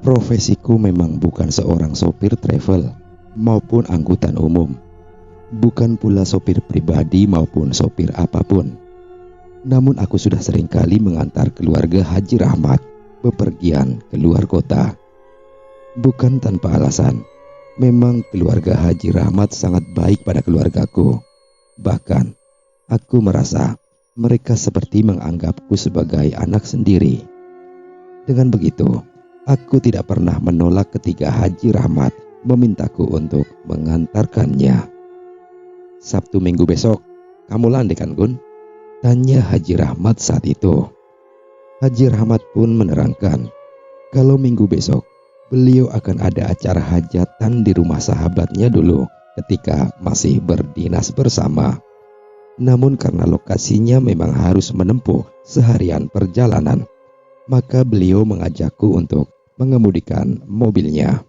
Profesiku memang bukan seorang sopir travel maupun angkutan umum, bukan pula sopir pribadi maupun sopir apapun. Namun aku sudah seringkali mengantar keluarga Haji Rahmat bepergian ke luar kota. Bukan tanpa alasan, memang keluarga Haji Rahmat sangat baik pada keluargaku. Bahkan, aku merasa mereka seperti menganggapku sebagai anak sendiri. Dengan begitu, aku tidak pernah menolak ketika Haji Rahmat memintaku untuk mengantarkannya. "Sabtu Minggu besok, kamu landai kan, Gun?" tanya Haji Rahmat saat itu. Haji Rahmat pun menerangkan kalau minggu besok beliau akan ada acara hajatan di rumah sahabatnya dulu ketika masih berdinas bersama. Namun karena lokasinya memang harus menempuh seharian perjalanan, maka beliau mengajakku untuk mengemudikan mobilnya.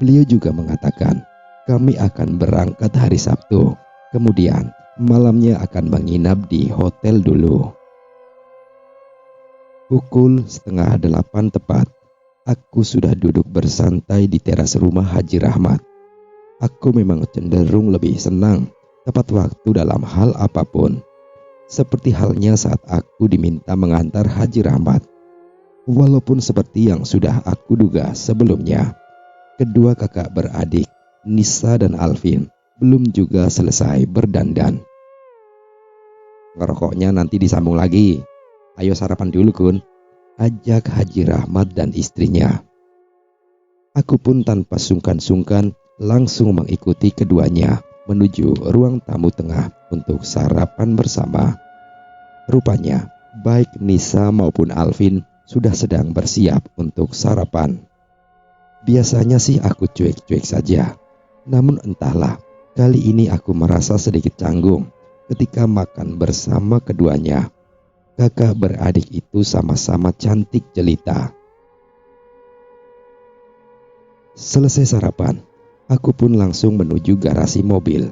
Beliau juga mengatakan kami akan berangkat hari Sabtu, kemudian malamnya akan menginap di hotel dulu. Pukul 7:30 tepat, aku sudah duduk bersantai di teras rumah Haji Rahmat. Aku memang cenderung lebih senang tepat waktu dalam hal apapun, seperti halnya saat aku diminta mengantar Haji Rahmat. Walaupun seperti yang sudah aku duga sebelumnya, kedua kakak beradik Nisa dan Alvin belum juga selesai berdandan. "Ngerokoknya nanti disambung lagi. Ayo sarapan dulu, Gun," ajak Haji Rahmat dan istrinya. Aku pun tanpa sungkan-sungkan langsung mengikuti keduanya menuju ruang tamu tengah untuk sarapan bersama. Rupanya baik Nisa maupun Alvin sudah sedang bersiap untuk sarapan. Biasanya sih aku cuek-cuek saja, namun entahlah, kali ini aku merasa sedikit canggung ketika makan bersama keduanya. Kakak beradik itu sama-sama cantik jelita. Selesai sarapan, aku pun langsung menuju garasi mobil.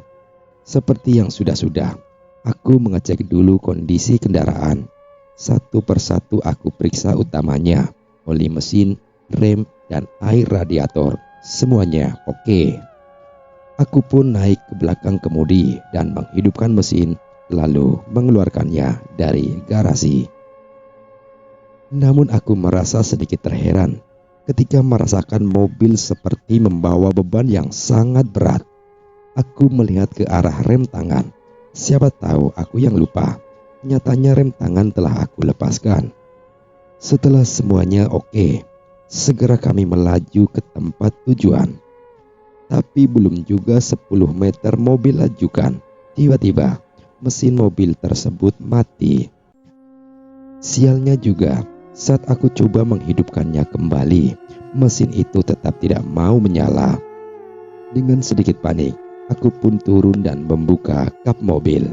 Seperti yang sudah-sudah, aku mengecek dulu kondisi kendaraan. Satu persatu aku periksa utamanya, oli mesin, rem, dan air radiator. Semuanya oke. Aku pun naik ke belakang kemudi dan menghidupkan mesin, lalu mengeluarkannya dari garasi. Namun aku merasa sedikit terheran ketika merasakan mobil seperti membawa beban yang sangat berat. Aku melihat ke arah rem tangan. Siapa tahu aku yang lupa. Nyatanya rem tangan telah aku lepaskan. Setelah semuanya oke, segera kami melaju ke tempat tujuan. Tapi belum juga 10 meter mobil lajukan, tiba-tiba mesin mobil tersebut mati. Sialnya juga, saat aku coba menghidupkannya kembali, mesin itu tetap tidak mau menyala. Dengan sedikit panik, aku pun turun dan membuka kap mobil.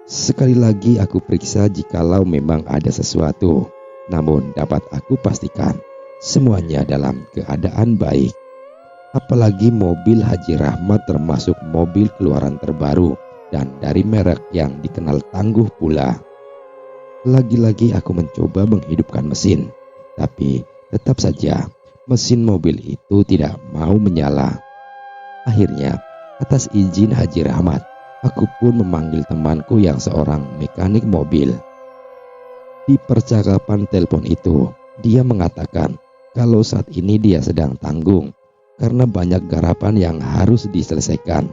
Sekali lagi aku periksa jikalau memang ada sesuatu, namun dapat aku pastikan semuanya dalam keadaan baik. Apalagi mobil Haji Rahmat termasuk mobil keluaran terbaru dan dari merek yang dikenal tangguh pula. Lagi-lagi aku mencoba menghidupkan mesin, tapi tetap saja mesin mobil itu tidak mau menyala. Akhirnya, atas izin Haji Rahmat, aku pun memanggil temanku yang seorang mekanik mobil. Di percakapan telepon itu, dia mengatakan kalau saat ini dia sedang tanggung karena banyak garapan yang harus diselesaikan.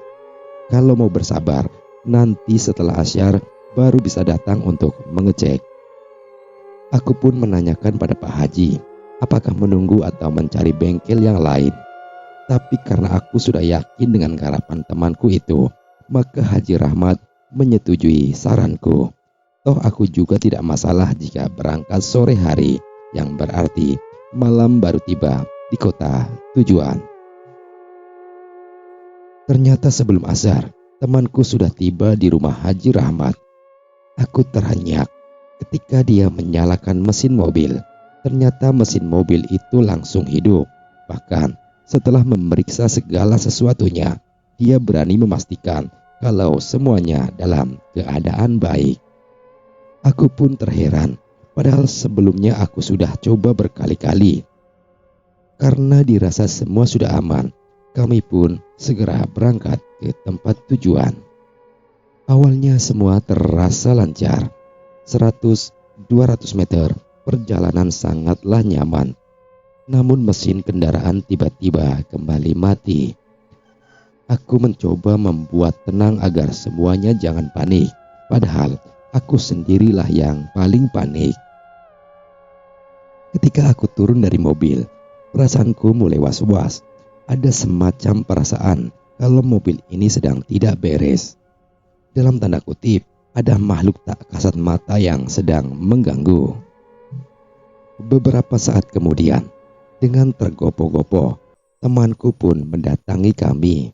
Kalau mau bersabar, nanti setelah asyar baru bisa datang untuk mengecek. Aku pun menanyakan pada Pak Haji, apakah menunggu atau mencari bengkel yang lain. Tapi karena aku sudah yakin dengan garapan temanku itu, maka Haji Rahmat menyetujui saranku. Toh aku juga tidak masalah jika berangkat sore hari, yang berarti malam baru tiba di kota tujuan. Ternyata sebelum asar, temanku sudah tiba di rumah Haji Rahmat. Aku terhenyak ketika dia menyalakan mesin mobil. Ternyata mesin mobil itu langsung hidup. Bahkan setelah memeriksa segala sesuatunya, dia berani memastikan kalau semuanya dalam keadaan baik. Aku pun terheran, padahal sebelumnya aku sudah coba berkali-kali. Karena dirasa semua sudah aman, kami pun segera berangkat ke tempat tujuan. Awalnya semua terasa lancar. 100-200 meter perjalanan sangatlah nyaman. Namun mesin kendaraan tiba-tiba kembali mati. Aku mencoba membuat tenang agar semuanya jangan panik. Padahal aku sendirilah yang paling panik. Ketika aku turun dari mobil, perasaanku mulai was-was. Ada semacam perasaan kalau mobil ini sedang tidak beres. Dalam tanda kutip, ada makhluk tak kasat mata yang sedang mengganggu. Beberapa saat kemudian, dengan tergopoh-gopoh, temanku pun mendatangi kami.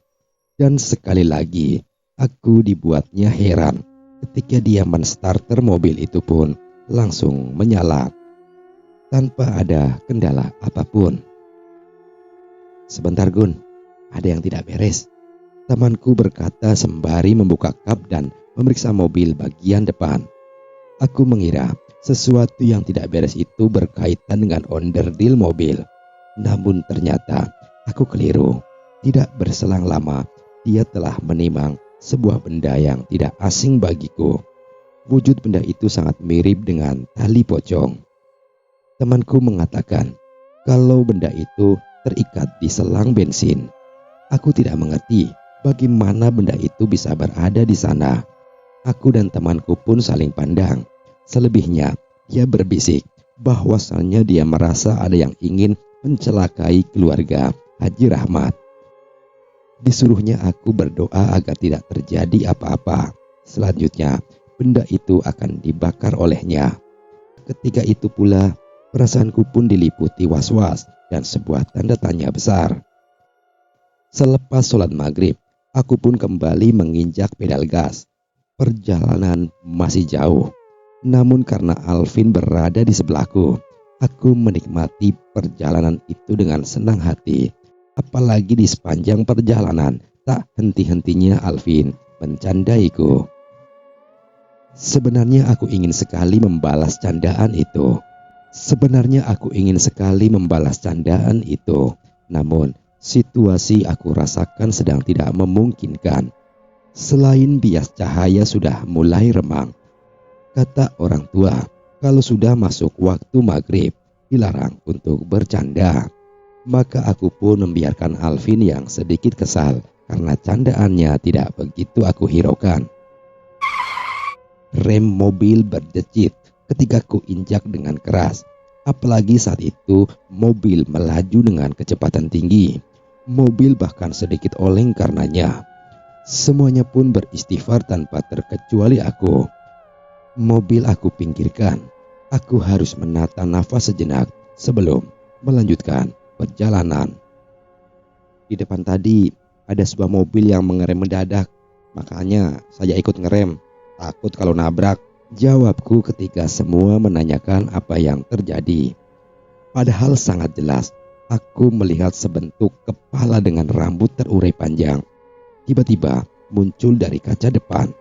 Dan sekali lagi, aku dibuatnya heran ketika dia menstarter mobil itu pun langsung menyala tanpa ada kendala apapun. "Sebentar Gun, ada yang tidak beres," temanku berkata sembari membuka kap dan memeriksa mobil bagian depan. Aku mengira sesuatu yang tidak beres itu berkaitan dengan onderdil mobil. Namun ternyata aku keliru. Tidak berselang lama, dia telah menimang sebuah benda yang tidak asing bagiku. Wujud benda itu sangat mirip dengan tali pocong. Temanku mengatakan kalau benda itu terikat di selang bensin. Aku tidak mengerti bagaimana benda itu bisa berada di sana. Aku dan temanku pun saling pandang. Selebihnya, dia berbisik bahwasannya dia merasa ada yang ingin mencelakai keluarga Haji Rahmat. Disuruhnya aku berdoa agar tidak terjadi apa-apa. Selanjutnya, benda itu akan dibakar olehnya. Ketika itu pula, perasaanku pun diliputi was-was dan sebuah tanda tanya besar. Selepas sholat maghrib, aku pun kembali menginjak pedal gas. Perjalanan masih jauh, namun karena Alvin berada di sebelahku, aku menikmati perjalanan itu dengan senang hati. Apalagi di sepanjang perjalanan, tak henti-hentinya Alvin mencandaiku. Sebenarnya aku ingin sekali membalas candaan itu. Namun situasi aku rasakan sedang tidak memungkinkan. Selain bias cahaya sudah mulai remang. Kata orang tua, kalau sudah masuk waktu maghrib, dilarang untuk bercanda. Maka aku pun membiarkan Alvin yang sedikit kesal karena candaannya tidak begitu aku hiraukan. Rem mobil berdecit ketika ku injak dengan keras. Apalagi saat itu mobil melaju dengan kecepatan tinggi. Mobil bahkan sedikit oleng karenanya. Semuanya pun beristighfar tanpa terkecuali aku. Mobil aku pinggirkan. Aku harus menata nafas sejenak sebelum melanjutkan perjalanan. Di depan tadi ada sebuah mobil yang mengerem mendadak. Makanya saya ikut ngerem. Takut kalau nabrak, jawabku ketika semua menanyakan apa yang terjadi. Padahal sangat jelas, aku melihat sebentuk kepala dengan rambut terurai panjang. Tiba-tiba muncul dari kaca depan.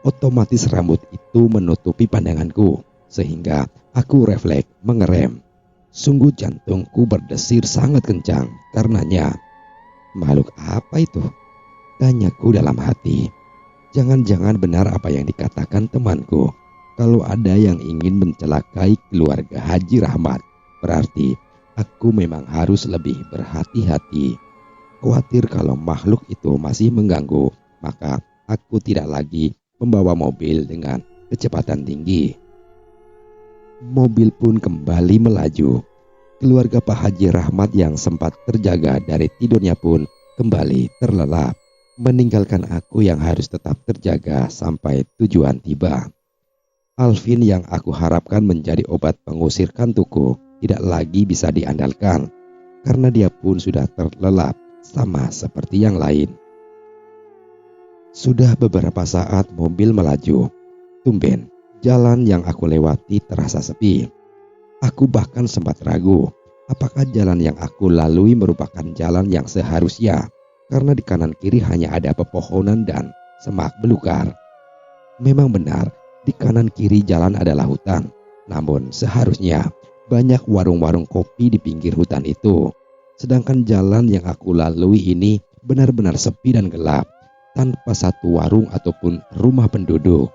Otomatis rambut itu menutupi pandanganku, sehingga aku refleks mengerem. Sungguh jantungku berdesir sangat kencang karenanya. Makhluk apa itu? Tanyaku dalam hati. Jangan-jangan benar apa yang dikatakan temanku. Kalau ada yang ingin mencelakai keluarga Haji Rahmat, berarti aku memang harus lebih berhati-hati. Khawatir kalau makhluk itu masih mengganggu, maka aku tidak lagi membawa mobil dengan kecepatan tinggi. Mobil pun kembali melaju. Keluarga Pak Haji Rahmat yang sempat terjaga dari tidurnya pun kembali terlelap, meninggalkan aku yang harus tetap terjaga sampai tujuan tiba. Alvin yang aku harapkan menjadi obat pengusir kantukku tidak lagi bisa diandalkan, karena dia pun sudah terlelap sama seperti yang lain. Sudah beberapa saat mobil melaju. Tumben, jalan yang aku lewati terasa sepi. Aku bahkan sempat ragu, apakah jalan yang aku lalui merupakan jalan yang seharusnya, karena di kanan kiri hanya ada pepohonan dan semak belukar. Memang benar, di kanan kiri jalan adalah hutan, namun seharusnya banyak warung-warung kopi di pinggir hutan itu. Sedangkan jalan yang aku lalui ini benar-benar sepi dan gelap, tanpa satu warung ataupun rumah penduduk.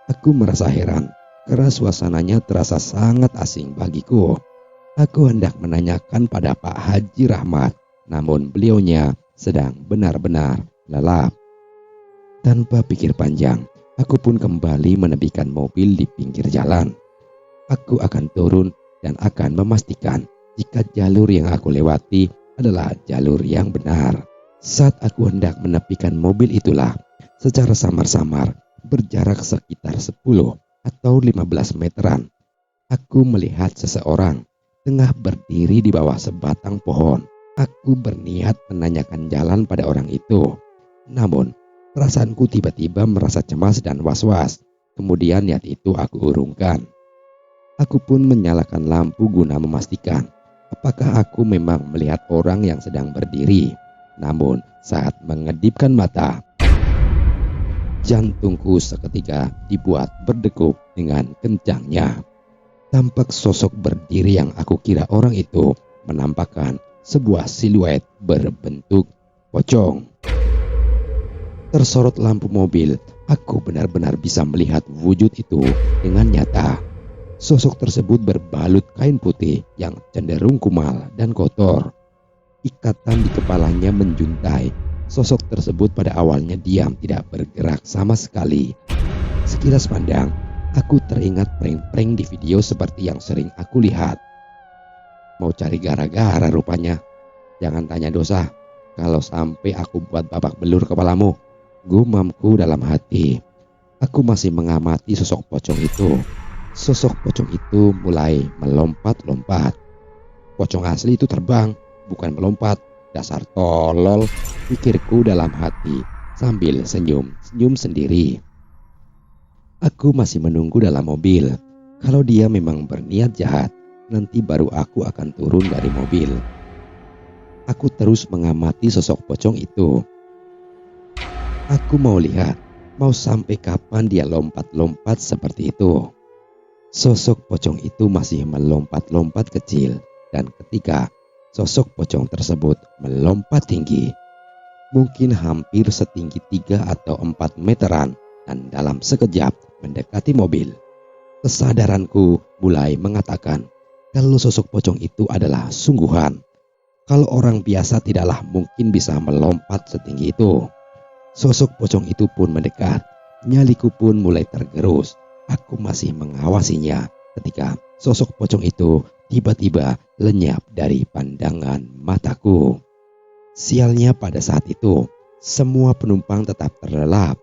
Aku merasa heran karena suasananya terasa sangat asing bagiku. Aku hendak menanyakan pada Pak Haji Rahmat, namun beliaunya sedang benar-benar lelap. Tanpa pikir panjang, aku pun kembali menepikan mobil di pinggir jalan. Aku akan turun dan akan memastikan jika jalur yang aku lewati adalah jalur yang benar. Saat aku hendak menepikan mobil itulah, secara samar-samar berjarak sekitar 10 atau 15 meteran, aku melihat seseorang tengah berdiri di bawah sebatang pohon. Aku berniat menanyakan jalan pada orang itu. Namun, perasaanku tiba-tiba merasa cemas dan was-was. Kemudian niat itu aku urungkan. Aku pun menyalakan lampu guna memastikan apakah aku memang melihat orang yang sedang berdiri. Namun saat mengedipkan mata, jantungku seketika dibuat berdegup dengan kencangnya. Tampak sosok berdiri yang aku kira orang itu menampakkan sebuah siluet berbentuk pocong. Tersorot lampu mobil, aku benar-benar bisa melihat wujud itu dengan nyata. Sosok tersebut berbalut kain putih yang cenderung kumal dan kotor. Ikatan di kepalanya menjuntai. Sosok tersebut pada awalnya diam, tidak bergerak sama sekali. Sekilas pandang, aku teringat prank-prank di video seperti yang sering aku lihat. Mau cari gara-gara rupanya. Jangan tanya dosa, kalau sampai aku buat babak belur kepalamu, gumamku dalam hati. Aku masih mengamati sosok pocong itu. Sosok pocong itu mulai melompat-lompat. Pocong asli itu terbang, bukan melompat. Dasar tolol, pikirku dalam hati sambil senyum-senyum sendiri. Aku masih menunggu dalam mobil. Kalau dia memang berniat jahat, nanti baru aku akan turun dari mobil. Aku terus mengamati sosok pocong itu. Aku mau lihat, mau sampai kapan dia lompat-lompat seperti itu. Sosok pocong itu masih melompat-lompat kecil, dan ketika sosok pocong tersebut melompat tinggi, mungkin hampir setinggi 3 atau 4 meteran, dan dalam sekejap mendekati mobil, kesadaranku mulai mengatakan kalau sosok pocong itu adalah sungguhan. Kalau orang biasa tidaklah mungkin bisa melompat setinggi itu. Sosok pocong itu pun mendekat, nyaliku pun mulai tergerus. Aku masih mengawasinya ketika sosok pocong itu tiba-tiba lenyap dari pandangan mataku. Sialnya pada saat itu, semua penumpang tetap terlelap.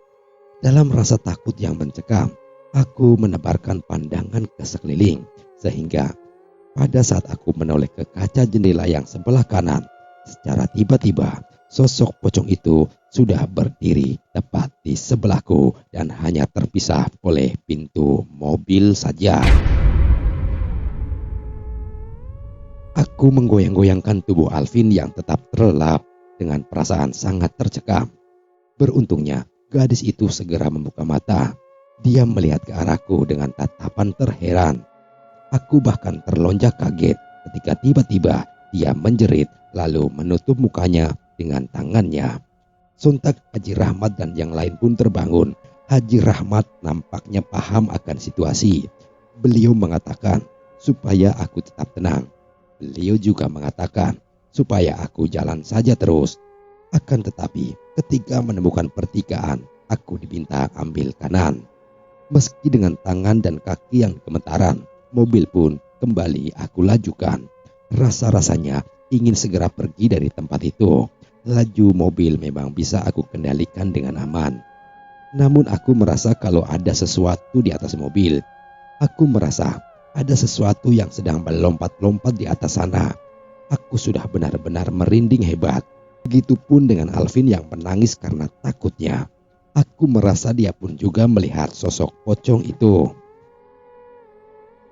Dalam rasa takut yang mencekam, aku menebarkan pandangan ke sekeliling, sehingga pada saat aku menoleh ke kaca jendela yang sebelah kanan, secara tiba-tiba sosok pocong itu sudah berdiri tepat di sebelahku dan hanya terpisah oleh pintu mobil saja. Aku menggoyang-goyangkan tubuh Alvin yang tetap terlelap dengan perasaan sangat tercekam. Beruntungnya gadis itu segera membuka mata. Dia melihat ke arahku dengan tatapan terheran. Aku bahkan terlonjak kaget ketika tiba-tiba dia menjerit lalu menutup mukanya dengan tangannya. Sontak Haji Rahmat dan yang lain pun terbangun. Haji Rahmat nampaknya paham akan situasi. Beliau mengatakan supaya aku tetap tenang. Beliau juga mengatakan supaya aku jalan saja terus. Akan tetapi ketika menemukan pertigaan, aku diminta ambil kanan. Meski dengan tangan dan kaki yang gemetaran, mobil pun kembali aku lajukan. Rasa-rasanya ingin segera pergi dari tempat itu. Laju mobil memang bisa aku kendalikan dengan aman. Namun aku merasa kalau ada sesuatu di atas mobil. Aku merasa ada sesuatu yang sedang melompat-lompat di atas sana. Aku sudah benar-benar merinding hebat. Begitupun dengan Alvin yang menangis karena takutnya. Aku merasa dia pun juga melihat sosok pocong itu.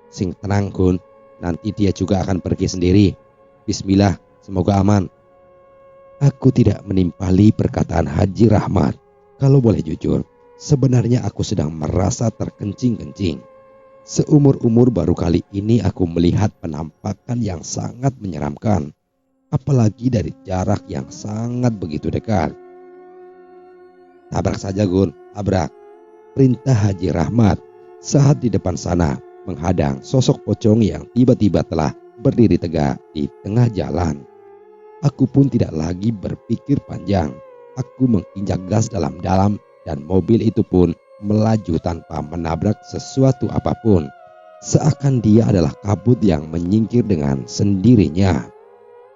Sing tenang Kun, nanti dia juga akan pergi sendiri. Bismillah, semoga aman. Aku tidak menimpali perkataan Haji Rahmat. Kalau boleh jujur, sebenarnya aku sedang merasa terkencing-kencing. Seumur-umur baru kali ini aku melihat penampakan yang sangat menyeramkan. apalagi dari jarak yang sangat begitu dekat. "Tabrak saja Gun, tabrak," perintah Haji Rahmat saat di depan sana menghadang sosok pocong yang tiba-tiba telah berdiri tegak di tengah jalan. Aku pun tidak lagi berpikir panjang. Aku menginjak gas dalam-dalam dan mobil itu pun melaju tanpa menabrak sesuatu apapun. Seakan dia adalah kabut yang menyingkir dengan sendirinya.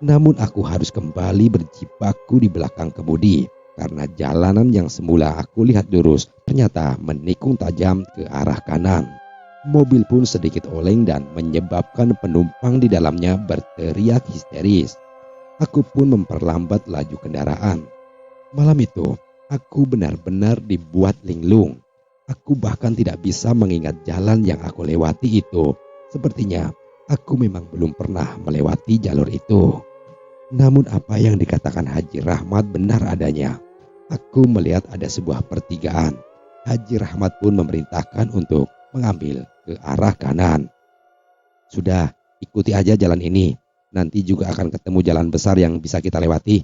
Namun aku harus kembali berjibaku di belakang kemudi karena jalanan yang semula aku lihat lurus ternyata menikung tajam ke arah kanan. Mobil pun sedikit oleng dan menyebabkan penumpang di dalamnya berteriak histeris. Aku pun memperlambat laju kendaraan. Malam itu, aku benar-benar dibuat linglung. Aku bahkan tidak bisa mengingat jalan yang aku lewati itu. Sepertinya aku memang belum pernah melewati jalur itu. Namun apa yang dikatakan Haji Rahmat benar adanya. Aku melihat ada sebuah pertigaan. Haji Rahmat pun memerintahkan untuk mengambil ke arah kanan. "Sudah, ikuti aja jalan ini. Nanti juga akan ketemu jalan besar yang bisa kita lewati,"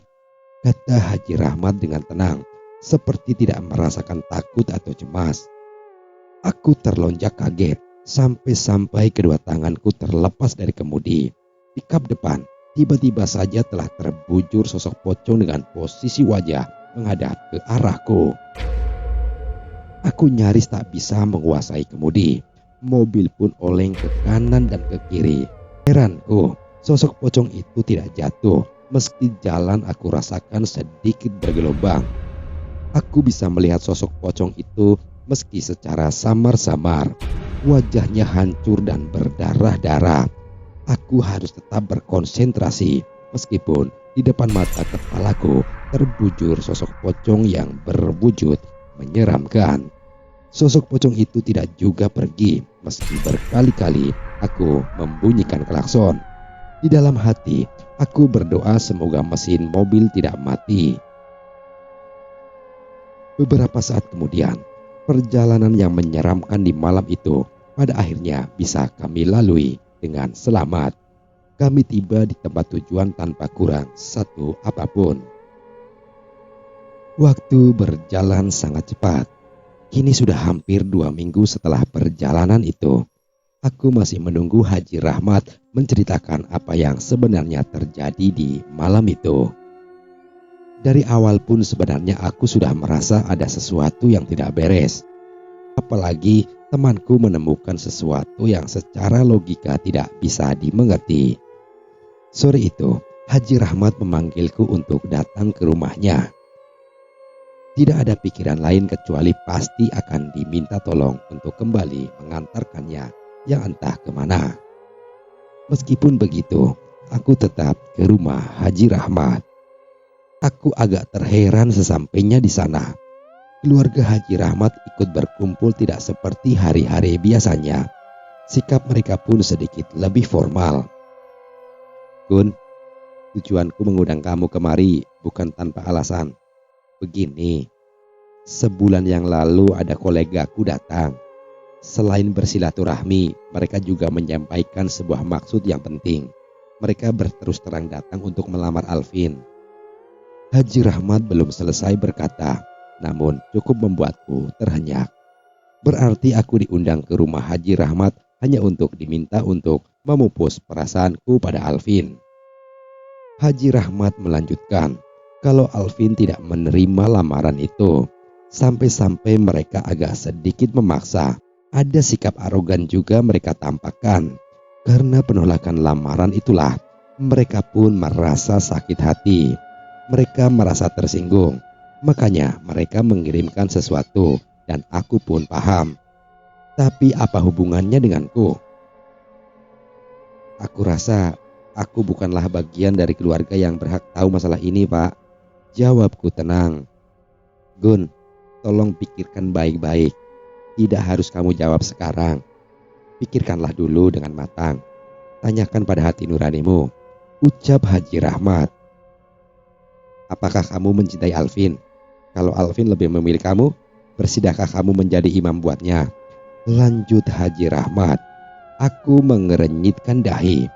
kata Haji Rahmat dengan tenang, seperti tidak merasakan takut atau cemas. Aku terlonjak kaget sampai kedua tanganku terlepas dari kemudi. Di kap depan, tiba-tiba saja telah terbujur sosok pocong dengan posisi wajah menghadap ke arahku. Aku nyaris tak bisa menguasai kemudi. Mobil pun oleng ke kanan dan ke kiri. Heranku, sosok pocong itu tidak jatuh meski jalan aku rasakan sedikit bergelombang. Aku bisa melihat sosok pocong itu meski secara samar-samar. Wajahnya hancur dan berdarah-darah. Aku harus tetap berkonsentrasi meskipun di depan mata kepalaku terbujur sosok pocong yang berwujud menyeramkan. Sosok pocong itu tidak juga pergi meski berkali-kali aku membunyikan klakson. Di dalam hati, aku berdoa semoga mesin mobil tidak mati. Beberapa saat kemudian, perjalanan yang menyeramkan di malam itu pada akhirnya bisa kami lalui dengan selamat. Kami tiba di tempat tujuan tanpa kurang satu apapun. Waktu berjalan sangat cepat. Kini sudah hampir 2 minggu setelah perjalanan itu. Aku masih menunggu Haji Rahmat menceritakan apa yang sebenarnya terjadi di malam itu. Dari awal pun sebenarnya aku sudah merasa ada sesuatu yang tidak beres. Apalagi temanku menemukan sesuatu yang secara logika tidak bisa dimengerti. Sore itu, Haji Rahmat memanggilku untuk datang ke rumahnya. Tidak ada pikiran lain kecuali pasti akan diminta tolong untuk kembali mengantarkannya yang entah kemana. Meskipun begitu, aku tetap ke rumah Haji Rahmat. Aku agak terheran sesampainya di sana. Keluarga Haji Rahmat ikut berkumpul tidak seperti hari-hari biasanya. Sikap mereka pun sedikit lebih formal. "Gun, tujuanku mengundang kamu kemari bukan tanpa alasan. Begini, sebulan yang lalu ada kolegaku datang. Selain bersilaturahmi, mereka juga menyampaikan sebuah maksud yang penting. Mereka berterus terang datang untuk melamar Alvin." Haji Rahmat belum selesai berkata, namun cukup membuatku terhenyak. Berarti aku diundang ke rumah Haji Rahmat hanya untuk diminta untuk memupus perasaanku pada Alvin. Haji Rahmat melanjutkan, kalau Alvin tidak menerima lamaran itu, sampai-sampai mereka agak sedikit memaksa. Ada sikap arogan juga mereka tampakkan. Karena penolakan lamaran itulah, mereka pun merasa sakit hati. Mereka merasa tersinggung. Makanya mereka mengirimkan sesuatu dan aku pun paham. Tapi apa hubungannya denganku? Aku rasa aku bukanlah bagian dari keluarga yang berhak tahu masalah ini, Pak. Jawabku tenang. Gun, tolong pikirkan baik-baik. Tidak harus kamu jawab sekarang. Pikirkanlah dulu dengan matang. Tanyakan pada hati nuranimu, ucap Haji Rahmat. Apakah kamu mencintai Alvin? Kalau Alvin lebih memilih kamu, bersidakkah kamu menjadi imam buatnya? Lanjut Haji Rahmat. Aku mengerenyitkan dahi.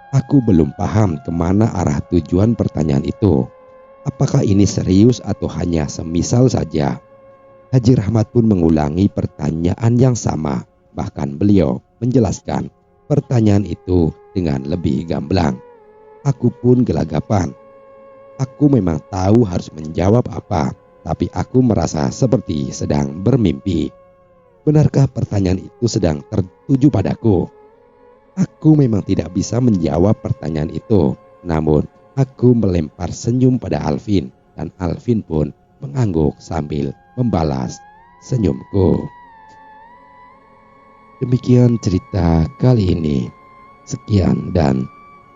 Aku belum paham kemana arah tujuan pertanyaan itu. Apakah ini serius atau hanya semisal saja? Haji Rahmat pun mengulangi pertanyaan yang sama. Bahkan beliau menjelaskan pertanyaan itu dengan lebih gamblang. Aku pun gelagapan. Aku memang tahu harus menjawab apa, tapi aku merasa seperti sedang bermimpi. Benarkah pertanyaan itu sedang tertuju padaku? Aku memang tidak bisa menjawab pertanyaan itu. Namun, aku melempar senyum pada Alvin, dan Alvin pun mengangguk sambil membalas senyumku. Demikian cerita kali ini. Sekian dan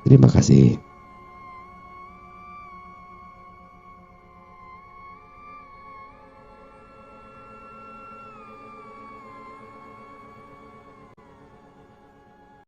terima kasih.